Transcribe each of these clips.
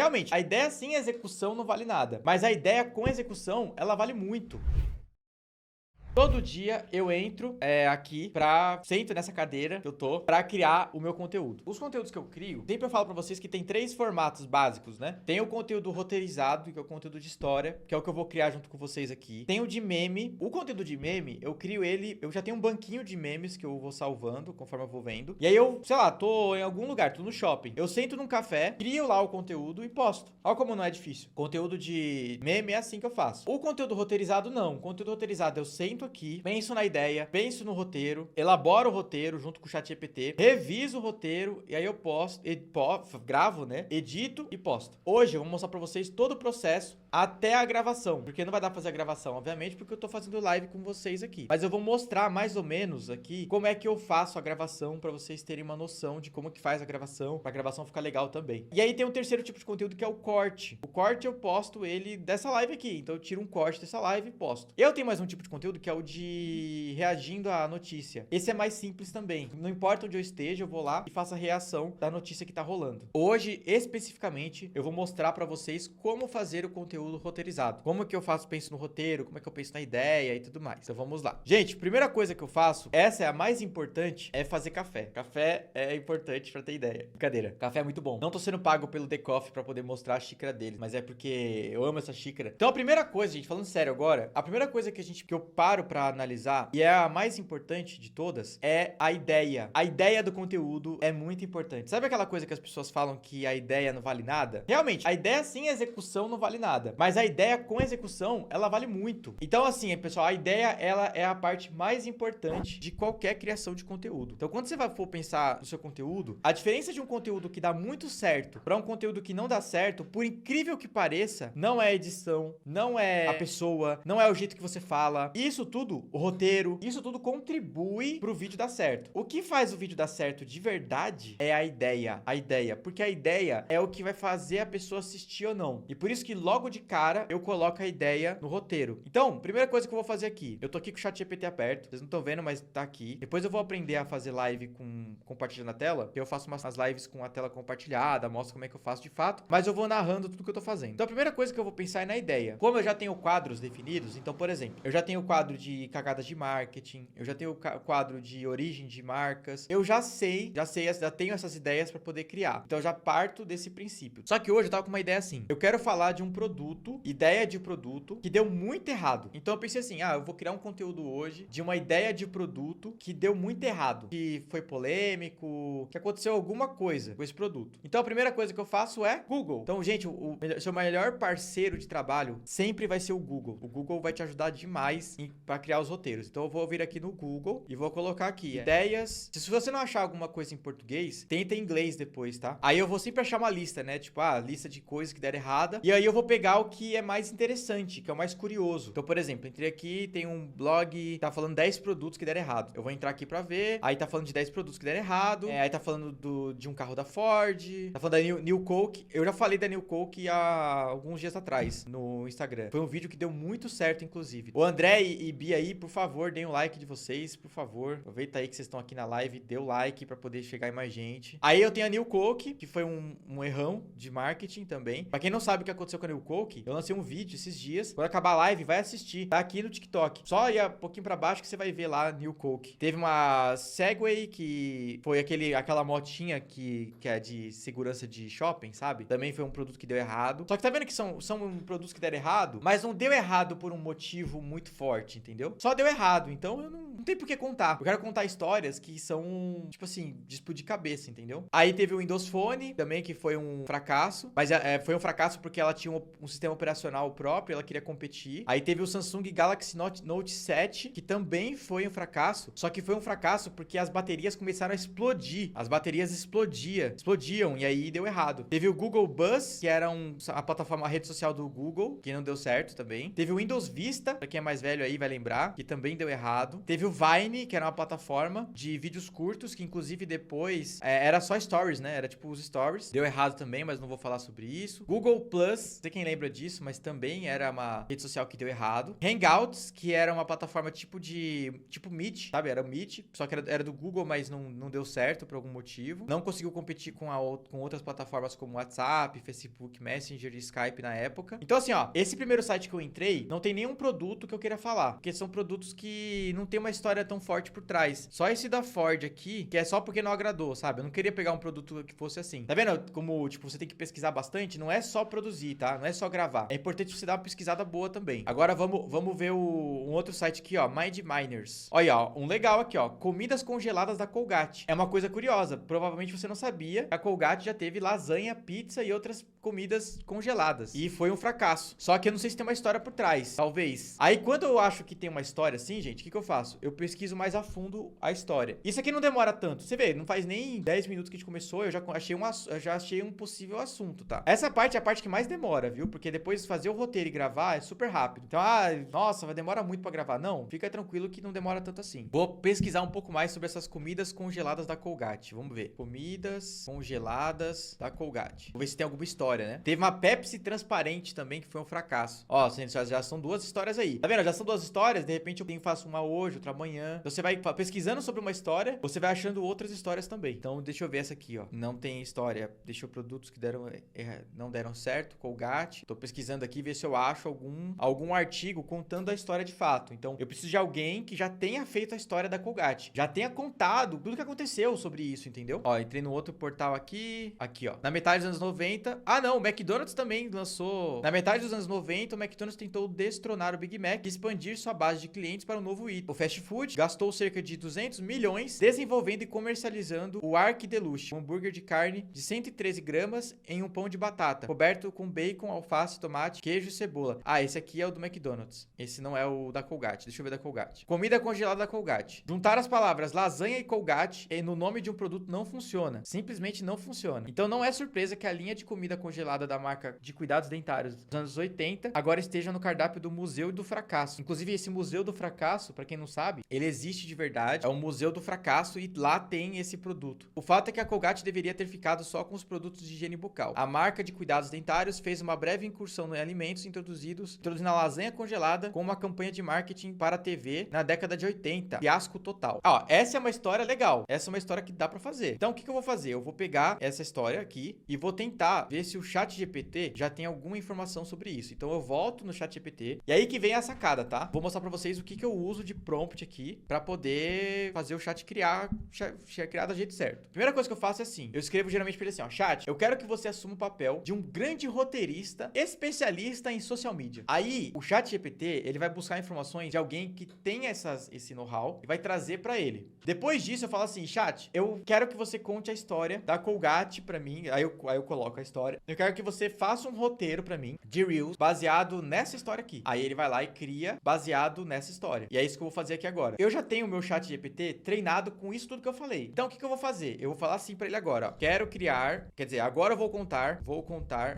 Realmente, a ideia sem execução não vale nada, mas a ideia com execução, ela vale muito. Todo dia eu entro aqui sento nessa cadeira que eu tô pra criar o meu conteúdo. Os conteúdos que eu crio, sempre eu falo pra vocês que tem 3 formatos básicos, né? Tem o conteúdo roteirizado, que é o conteúdo de história, que é o que eu vou criar junto com vocês aqui. Tem o de meme. O conteúdo de meme, eu crio ele, eu já tenho um banquinho de memes que eu vou salvando conforme eu vou vendo. E aí eu, sei lá, tô em algum lugar, tô no shopping. Eu sento num café, crio lá o conteúdo e posto. Olha como não é difícil. Conteúdo de meme é assim que eu faço. O conteúdo roteirizado não. O conteúdo roteirizado eu sento aqui, penso na ideia, penso no roteiro, elaboro o roteiro junto com o ChatGPT, reviso o roteiro e aí eu gravo, né? Edito e posto. Hoje eu vou mostrar pra vocês todo o processo até a gravação, porque não vai dar pra fazer a gravação, obviamente, porque eu tô fazendo live com vocês aqui. Mas eu vou mostrar mais ou menos aqui como é que eu faço a gravação pra vocês terem uma noção de como que faz a gravação, pra gravação ficar legal também. E aí tem um terceiro tipo de conteúdo que é o corte. O corte eu posto ele dessa live aqui, então eu tiro um corte dessa live e posto. Eu tenho mais um tipo de conteúdo que é o de reagindo à notícia. Esse é mais simples também. Não importa onde eu esteja, eu vou lá e faço a reação da notícia que tá rolando. Hoje, especificamente, eu vou mostrar pra vocês como fazer o conteúdo roteirizado. Como que eu penso no roteiro, como é que eu penso na ideia e tudo mais. Então vamos lá. Gente, primeira coisa que eu faço, essa é a mais importante, é fazer café. Café é importante pra ter ideia. Brincadeira. Café é muito bom. Não tô sendo pago pelo The Coffee pra poder mostrar a xícara deles, mas é porque eu amo essa xícara. Então a primeira coisa, gente, falando sério agora, a primeira coisa que eu paro pra analisar, e é a mais importante de todas, é a ideia. A ideia do conteúdo é muito importante. Sabe aquela coisa que as pessoas falam que a ideia não vale nada? Realmente, a ideia sem execução não vale nada, mas a ideia com execução, ela vale muito. Então assim, pessoal, a ideia, ela é a parte mais importante de qualquer criação de conteúdo. Então quando você for pensar no seu conteúdo, a diferença de um conteúdo que dá muito certo para um conteúdo que não dá certo, por incrível que pareça, não é a edição, não é a pessoa, não é o jeito que você fala. Isso tudo, o roteiro, isso tudo contribui pro vídeo dar certo. O que faz o vídeo dar certo de verdade é a ideia, porque a ideia é o que vai fazer a pessoa assistir ou não. E por isso que logo de cara eu coloco a ideia no roteiro. Então, primeira coisa que eu vou fazer aqui, eu tô aqui com o ChatGPT aberto, vocês não estão vendo, mas tá aqui. Depois eu vou aprender a fazer live compartilhando a tela, que eu faço umas lives com a tela compartilhada, mostro como é que eu faço de fato, mas eu vou narrando tudo que eu tô fazendo. Então a primeira coisa que eu vou pensar é na ideia. Como eu já tenho quadros definidos, então, por exemplo, eu já tenho o quadro de cagadas de marketing, eu já tenho o quadro de origem de marcas, eu já tenho essas ideias para poder criar. Então eu já parto desse princípio. Só que hoje eu tava com uma ideia assim, eu quero falar de um produto, ideia de produto, que deu muito errado. Então eu pensei assim, eu vou criar um conteúdo hoje de uma ideia de produto que deu muito errado, que foi polêmico, que aconteceu alguma coisa com esse produto. Então a primeira coisa que eu faço é Google. Então, gente, o seu melhor parceiro de trabalho sempre vai ser o Google. O Google vai te ajudar demais para criar os roteiros. Então eu vou vir aqui no Google e vou colocar aqui ideias. Se você não achar alguma coisa em português, tenta em inglês depois, tá? Aí eu vou sempre achar uma lista, né? Tipo, lista de coisas que deram errada. E aí eu vou pegar o que é mais interessante, que é o mais curioso. Então, por exemplo, entrei aqui, tem um blog, tá falando 10 produtos que deram errado. Eu vou entrar aqui pra ver. Aí tá falando de 10 produtos que deram errado. Aí tá falando de um carro da Ford. Tá falando da New Coke. Eu já falei da New Coke há alguns dias atrás no Instagram. Foi um vídeo que deu muito certo, inclusive. O André e Bia aí, por favor, deem um like de vocês, por favor. Aproveita aí que vocês estão aqui na live, dê o like pra poder chegar em mais gente. Aí eu tenho a New Coke, que foi um errão de marketing também. Pra quem não sabe o que aconteceu com a New Coke, eu lancei um vídeo esses dias. Quando acabar a live, vai assistir. Tá aqui no TikTok. Só ir um pouquinho pra baixo que você vai ver lá a New Coke. Teve uma Segway, que foi aquela motinha que é de segurança de shopping, sabe? Também foi um produto que deu errado. Só que tá vendo que são produtos que deram errado, mas não deu errado por um motivo muito forte, entendeu? Só deu errado, então eu não tem por que contar. Eu quero contar histórias que são, tipo assim, de explodir cabeça, entendeu? Aí teve o Windows Phone também, que foi um fracasso, mas foi um fracasso porque ela tinha um sistema operacional próprio, ela queria competir. Aí teve o Samsung Galaxy Note 7, que também foi um fracasso, só que foi um fracasso porque as baterias começaram a explodir. As baterias explodiam, e aí deu errado. Teve o Google Buzz, que era a plataforma, a rede social do Google, que não deu certo também. Teve o Windows Vista, pra quem é mais velho aí vai lembrar, que também deu errado. Teve o Vine, que era uma plataforma de vídeos curtos, que inclusive depois era só stories, né? Era tipo os stories. Deu errado também, mas não vou falar sobre isso. Google Plus, não sei quem lembra disso, mas também era uma rede social que deu errado. Hangouts, que era uma plataforma tipo Meet, sabe? Era o Meet, só que era do Google, mas não deu certo por algum motivo. Não conseguiu competir com outras plataformas como WhatsApp, Facebook, Messenger e Skype na época. Então assim, ó, esse primeiro site que eu entrei, não tem nenhum produto que eu queira falar, porque são produtos que não tem uma história tão forte por trás. Só esse da Ford aqui, que é só porque não agradou, sabe? Eu não queria pegar um produto que fosse assim. Tá vendo como, tipo, você tem que pesquisar bastante? Não é só produzir, tá? Não é só gravar. É importante você dar uma pesquisada boa também. Agora vamos ver um outro site aqui, ó, Mind Miners. Olha, ó, um legal aqui, ó, comidas congeladas da Colgate. É uma coisa curiosa, provavelmente você não sabia, a Colgate já teve lasanha, pizza e outras comidas congeladas. E foi um fracasso. Só que eu não sei se tem uma história por trás, talvez. Aí quando eu acho que tem uma história assim, gente, o que eu faço? Eu pesquiso mais a fundo a história. Isso aqui não demora tanto. Você vê, não faz nem 10 minutos que a gente começou, eu já achei um possível assunto, tá? Essa parte é a parte que mais demora, viu? Porque depois de fazer o roteiro e gravar é super rápido. Então, nossa, vai demorar muito pra gravar. Não, fica tranquilo que não demora tanto assim. Vou pesquisar um pouco mais sobre essas comidas congeladas da Colgate. Vamos ver. Comidas congeladas da Colgate. Vou ver se tem alguma história, né? Teve uma Pepsi transparente também, que foi um fracasso. Ó, já são duas histórias aí. Tá vendo? Já são duas histórias, de repente eu faço uma hoje, outra amanhã. Então você vai pesquisando sobre uma história, você vai achando outras histórias também. Então deixa eu ver essa aqui, ó. Não tem história. Deixa eu produtos que não deram certo, Colgate. Tô pesquisando aqui, ver se eu acho algum artigo contando a história de fato. Então eu preciso de alguém que já tenha feito a história da Colgate. Já tenha contado tudo que aconteceu sobre isso, entendeu? Ó, entrei no outro portal aqui. Aqui, ó. Na metade dos anos 90. Ah, não. O McDonald's também lançou. Na metade dos anos 90, o McDonald's tentou destronar o Big Mac e expandir sua base de clientes para um novo item. O fast food gastou cerca de 200 milhões desenvolvendo e comercializando o Ark Deluxe, um hambúrguer de carne de 113 gramas em um pão de batata, coberto com bacon, alface, tomate, queijo e cebola. Ah, esse aqui é o do McDonald's. Esse não é o da Colgate. Deixa eu ver da Colgate. Comida congelada da Colgate. Juntar as palavras lasanha e Colgate no nome de um produto não funciona. Simplesmente não funciona. Então não é surpresa que a linha de comida congelada da marca de cuidados dentários dos anos 80 agora esteja no cardápio do Museu do Fracasso. Inclusive, esse Museu do Fracasso, pra quem não sabe, ele existe de verdade. É o Museu do Fracasso e lá tem esse produto. O fato é que a Colgate deveria ter ficado só com os produtos de higiene bucal. A marca de cuidados dentários fez uma breve incursão em alimentos introduzindo a lasanha congelada com uma campanha de marketing para a TV na década de 80. Fiasco total. Ó, essa é uma história legal. Essa é uma história que dá pra fazer. Então, o que eu vou fazer? Eu vou pegar essa história aqui e vou tentar ver se o ChatGPT já tem alguma informação sobre isso. Então, eu volto no ChatGPT e aí que vem a sacada, tá? Vou mostrar pra vocês o que eu uso de prompt aqui pra poder fazer o chat criar do jeito certo. Primeira coisa que eu faço é assim. Eu escrevo geralmente pra ele assim, ó. Chat, eu quero que você assuma o papel de um grande roteirista especialista em social media. Aí, o ChatGPT, ele vai buscar informações de alguém que tem esse know-how e vai trazer pra ele. Depois disso, eu falo assim, chat, eu quero que você conte a história da Colgate pra mim. Aí eu coloco a história. Eu quero que você faça um roteiro pra mim de Reels baseado nessa história aqui. Aí ele vai lá e cria baseado nessa história. E é isso que eu vou fazer aqui agora. Eu já tenho o meu ChatGPT treinado com isso tudo que eu falei. Então, o que eu vou fazer? Eu vou falar assim pra ele agora, ó. Quero criar, quer dizer, agora eu vou contar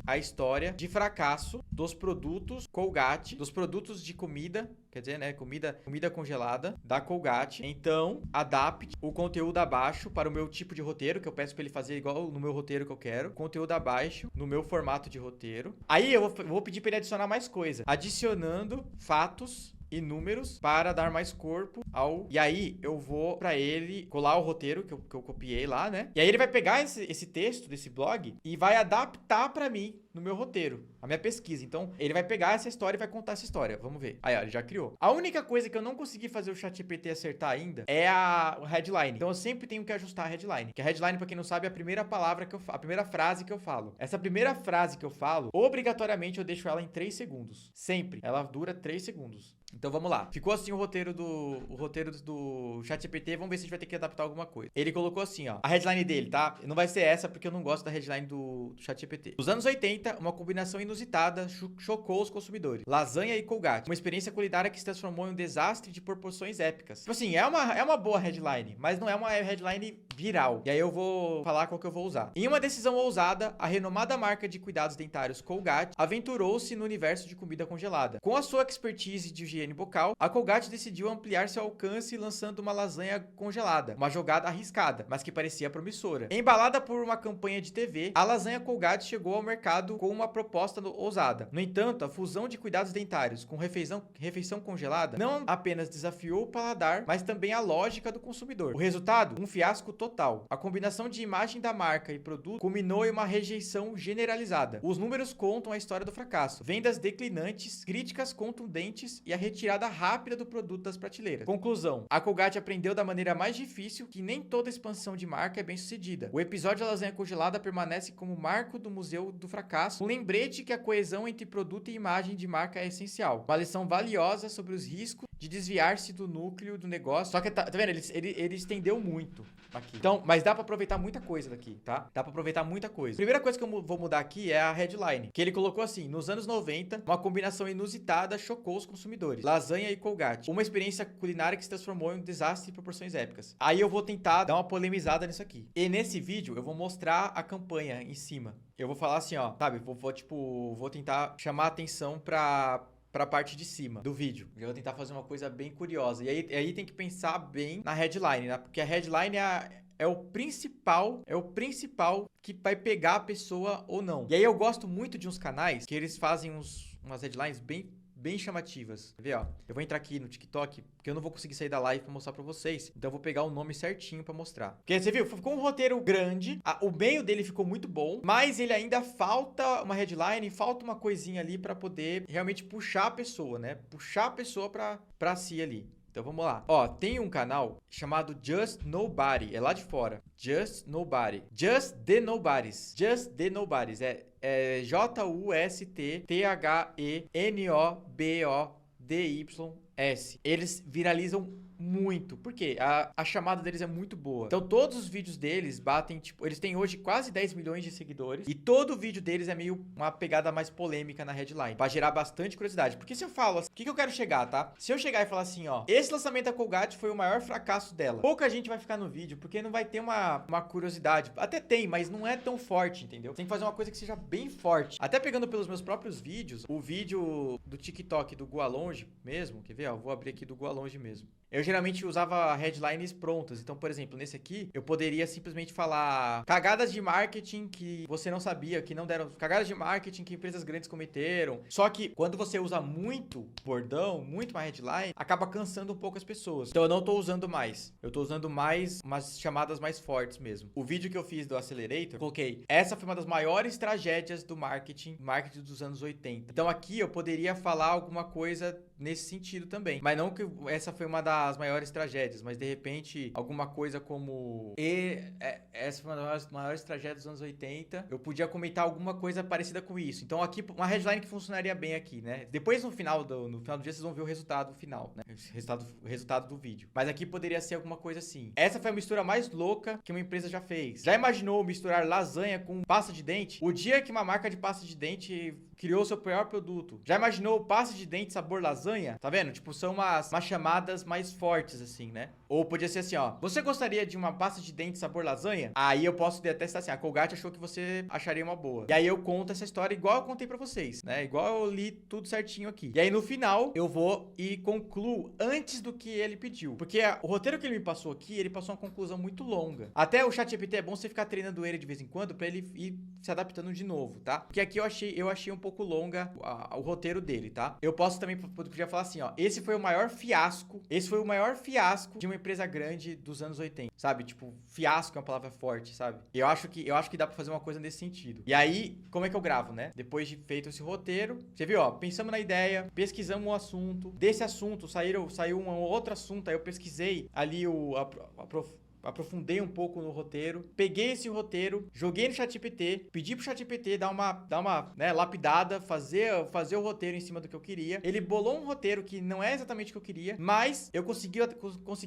a história de fracasso dos produtos Colgate, dos produtos de comida, quer dizer, né, comida congelada da Colgate. Então, adapte o conteúdo abaixo para o meu tipo de roteiro, que eu peço para ele fazer igual no meu roteiro que eu quero. Conteúdo abaixo no meu formato de roteiro. Aí eu vou pedir para ele adicionar mais coisa, adicionando fatos e números para dar mais corpo ao... E aí eu vou pra ele colar o roteiro que eu copiei lá, né? E aí ele vai pegar esse texto desse blog e vai adaptar pra mim no meu roteiro, a minha pesquisa. Então, ele vai pegar essa história e vai contar essa história. Vamos ver. Aí, ó, ele já criou. A única coisa que eu não consegui fazer o ChatGPT acertar ainda é a headline. Então, eu sempre tenho que ajustar a headline. Que a headline, pra quem não sabe, é a primeira a primeira frase que eu falo. Essa primeira frase que eu falo, obrigatoriamente eu deixo ela em 3 segundos. Sempre. Ela dura 3 segundos. Então, vamos lá. Ficou assim o roteiro do ChatGPT. Vamos ver se a gente vai ter que adaptar alguma coisa. Ele colocou assim, ó. A headline dele, tá? Não vai ser essa, porque eu não gosto da headline do ChatGPT. Nos anos 80, uma combinação inusitada chocou os consumidores. Lasanha e Colgate. Uma experiência culinária que se transformou em um desastre de proporções épicas. Tipo assim, é uma boa headline, mas não é uma headline viral. E aí eu vou falar qual que eu vou usar. Em uma decisão ousada, a renomada marca de cuidados dentários Colgate aventurou-se no universo de comida congelada. Com a sua expertise de higiene higiene bucal, a Colgate decidiu ampliar seu alcance lançando uma lasanha congelada, uma jogada arriscada, mas que parecia promissora. Embalada por uma campanha de TV, a lasanha Colgate chegou ao mercado com uma proposta ousada. No entanto, a fusão de cuidados dentários com refeição congelada não apenas desafiou o paladar, mas também a lógica do consumidor. O resultado? Um fiasco total. A combinação de imagem da marca e produto culminou em uma rejeição generalizada. Os números contam a história do fracasso. Vendas declinantes, críticas contundentes e a retirada rápida do produto das prateleiras. Conclusão: a Colgate aprendeu da maneira mais difícil que nem toda expansão de marca é bem sucedida. O episódio da lasanha congelada permanece como marco do Museu do Fracasso, um lembrete que a coesão entre produto e imagem de marca é essencial. Uma lição valiosa sobre os riscos de desviar-se do núcleo do negócio. Só que, tá vendo? Ele estendeu muito aqui. Então, mas dá pra aproveitar muita coisa daqui, tá? Dá pra aproveitar muita coisa. Primeira coisa que eu vou mudar aqui é a headline, que ele colocou assim: nos anos 90, uma combinação inusitada chocou os consumidores. Lasanha e Colgate. Uma experiência culinária que se transformou em um desastre de proporções épicas. Aí eu vou tentar dar uma polemizada nisso aqui. E nesse vídeo, eu vou mostrar a campanha em cima. Eu vou falar assim, ó, sabe? Vou tentar chamar a atenção pra parte de cima do vídeo. Eu vou tentar fazer uma coisa bem curiosa. E aí tem que pensar bem na headline, né? Porque a headline é o principal que vai pegar a pessoa ou não. E aí eu gosto muito de uns canais que eles fazem umas headlines bem chamativas. Quer ver, ó? Eu vou entrar aqui no TikTok, porque eu não vou conseguir sair da live pra mostrar pra vocês. Então eu vou pegar o nome certinho pra mostrar. Porque você viu, ficou um roteiro grande, o meio dele ficou muito bom, mas ele ainda falta uma headline, falta uma coisinha ali pra poder realmente puxar a pessoa, né? Puxar a pessoa pra si ali. Então vamos lá. Ó, tem um canal chamado Just Nobody. É lá de fora. Just Nobody. Just the Nobodies. Just the Nobodies. É JUSTTHGNOBODYS. Eles viralizam muito. Por quê? A chamada deles é muito boa. Então, todos os vídeos deles batem, tipo, eles têm hoje quase 10 milhões de seguidores. E todo vídeo deles é meio uma pegada mais polêmica na headline, pra gerar bastante curiosidade. Porque se eu falo, o que eu quero chegar, tá? Se eu chegar e falar assim, ó, esse lançamento da Colgate foi o maior fracasso dela, pouca gente vai ficar no vídeo, porque não vai ter uma curiosidade. Até tem, mas não é tão forte, entendeu? Tem que fazer uma coisa que seja bem forte. Até pegando pelos meus próprios vídeos, o vídeo do TikTok do Gualonge mesmo, quer ver, ó, vou abrir aqui do Gualonge mesmo. Eu geralmente usava headlines prontas. Então, por exemplo, nesse aqui, eu poderia simplesmente falar cagadas de marketing que você não sabia, que não deram... Cagadas de marketing que empresas grandes cometeram. Só que quando você usa muito bordão, muito uma headline, acaba cansando um pouco as pessoas. Então, eu não tô usando mais. Eu tô usando mais umas chamadas mais fortes mesmo. O vídeo que eu fiz do Accelerator, coloquei: essa foi uma das maiores tragédias do marketing dos anos 80. Então, aqui eu poderia falar alguma coisa nesse sentido também. Mas não que essa foi uma das maiores tragédias, mas de repente alguma coisa como essa foi uma das maiores tragédias dos anos 80. Eu podia comentar alguma coisa parecida com isso. Então aqui, uma headline que funcionaria bem aqui, né? Depois no final do dia vocês vão ver o resultado final, né? O resultado do vídeo. Mas aqui poderia ser alguma coisa assim: essa foi a mistura mais louca que uma empresa já fez. Já imaginou misturar lasanha com pasta de dente? O dia que uma marca de pasta de dente criou seu pior produto. Já imaginou pasta de dente sabor lasanha? Tá vendo? Tipo, são umas chamadas mais fortes, assim, né? Ou podia ser assim, ó: você gostaria de uma pasta de dente sabor lasanha? Aí eu posso detestar assim: a Colgate achou que você acharia uma boa. E aí eu conto essa história igual eu contei pra vocês, né? Igual eu li tudo certinho aqui. E aí no final, eu vou e concluo antes do que ele pediu. Porque o roteiro que ele me passou aqui, ele passou uma conclusão muito longa. Até o ChatGPT é bom você ficar treinando ele de vez em quando pra ele ir se adaptando de novo, tá? Porque aqui eu achei um pouco longa o roteiro dele, tá? Eu posso também, podia falar assim, ó: esse foi o maior fiasco de uma empresa grande dos anos 80, sabe? Tipo, fiasco é uma palavra forte, sabe? Eu acho que dá pra fazer uma coisa nesse sentido. E aí, como é que eu gravo, né? Depois de feito esse roteiro, você viu, ó, pensamos na ideia, pesquisamos o assunto, desse assunto saiu um outro assunto, aí eu pesquisei ali aprofundei um pouco no roteiro, peguei esse roteiro, joguei no ChatGPT, pedi pro ChatGPT dar uma né, lapidada, fazer o roteiro em cima do que eu queria. Ele bolou um roteiro que não é exatamente o que eu queria, mas eu consegui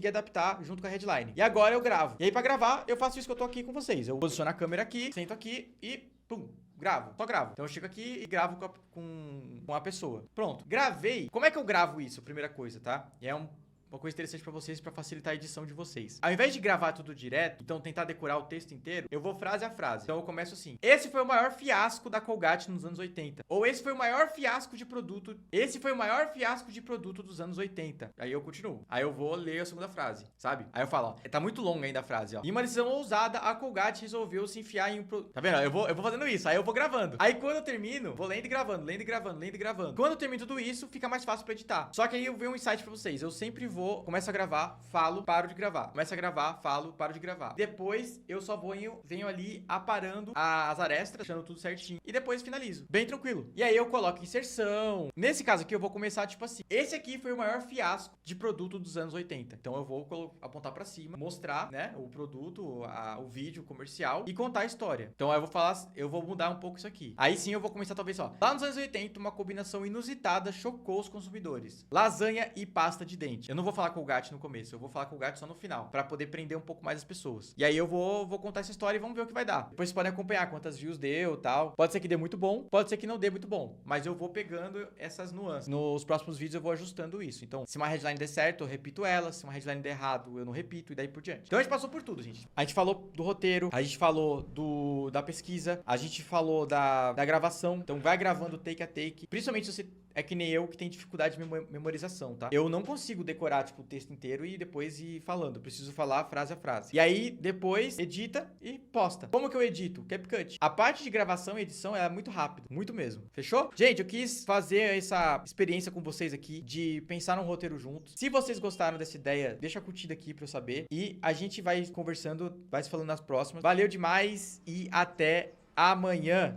adaptar junto com a headline. E agora eu gravo. E aí, pra gravar, eu faço isso que eu tô aqui com vocês. Eu posiciono a câmera aqui, sento aqui e pum, gravo, só gravo. Então eu chego aqui e gravo com a pessoa. Pronto, gravei. Como é que eu gravo isso? Primeira coisa, tá? É uma coisa interessante pra vocês, pra facilitar a edição de vocês. Ao invés de gravar tudo direto, então tentar decorar o texto inteiro, eu vou frase a frase. Então eu começo assim: esse foi o maior fiasco da Colgate nos anos 80. Ou esse foi o maior fiasco de produto. Esse foi o maior fiasco de produto dos anos 80. Aí eu continuo. Aí eu vou ler a segunda frase, sabe? Aí eu falo, ó, tá muito longa ainda a frase, ó. Em uma decisão ousada, a Colgate resolveu se enfiar em um produto. Tá vendo? Eu vou fazendo isso, aí eu vou gravando. Aí quando eu termino, vou lendo e gravando, lendo e gravando, lendo e gravando. Quando eu termino tudo isso, fica mais fácil pra editar. Só que aí eu venho um insight pra vocês. Eu sempre vou, começo a gravar, falo, paro de gravar. Começo a gravar, falo, paro de gravar. Depois eu só venho ali aparando as arestas, deixando tudo certinho. E depois finalizo. Bem tranquilo. E aí eu coloco inserção. Nesse caso aqui eu vou começar tipo assim: esse aqui foi o maior fiasco de produto dos anos 80. Então eu vou apontar pra cima, mostrar, né, o produto, o vídeo comercial e contar a história. Então eu vou falar, eu vou mudar um pouco isso aqui. Aí sim eu vou começar talvez, ó. Lá nos anos 80, uma combinação inusitada chocou os consumidores: lasanha e pasta de dente. Eu não vou falar Colgate no começo, eu vou falar Colgate só no final, pra poder prender um pouco mais as pessoas. E aí eu vou contar essa história e vamos ver o que vai dar. Depois vocês podem acompanhar quantas views deu e tal. Pode ser que dê muito bom, pode ser que não dê muito bom, mas eu vou pegando essas nuances. Nos próximos vídeos eu vou ajustando isso. Então, se uma headline der certo, eu repito ela. Se uma headline der errado, eu não repito, e daí por diante. Então a gente passou por tudo, gente. A gente falou do roteiro, a gente falou da pesquisa, a gente falou da gravação. Então vai gravando take a take. Principalmente se você é que nem eu, que tem dificuldade de memorização, tá? Eu não consigo decorar, tipo, o texto inteiro e depois ir falando. Eu preciso falar frase a frase. E aí, depois, edita e posta. Como que eu edito? CapCut. A parte de gravação e edição é muito rápido. Muito mesmo. Fechou? Gente, eu quis fazer essa experiência com vocês aqui, de pensar num roteiro juntos. Se vocês gostaram dessa ideia, deixa a curtida aqui pra eu saber. E a gente vai conversando, vai se falando nas próximas. Valeu demais e até amanhã.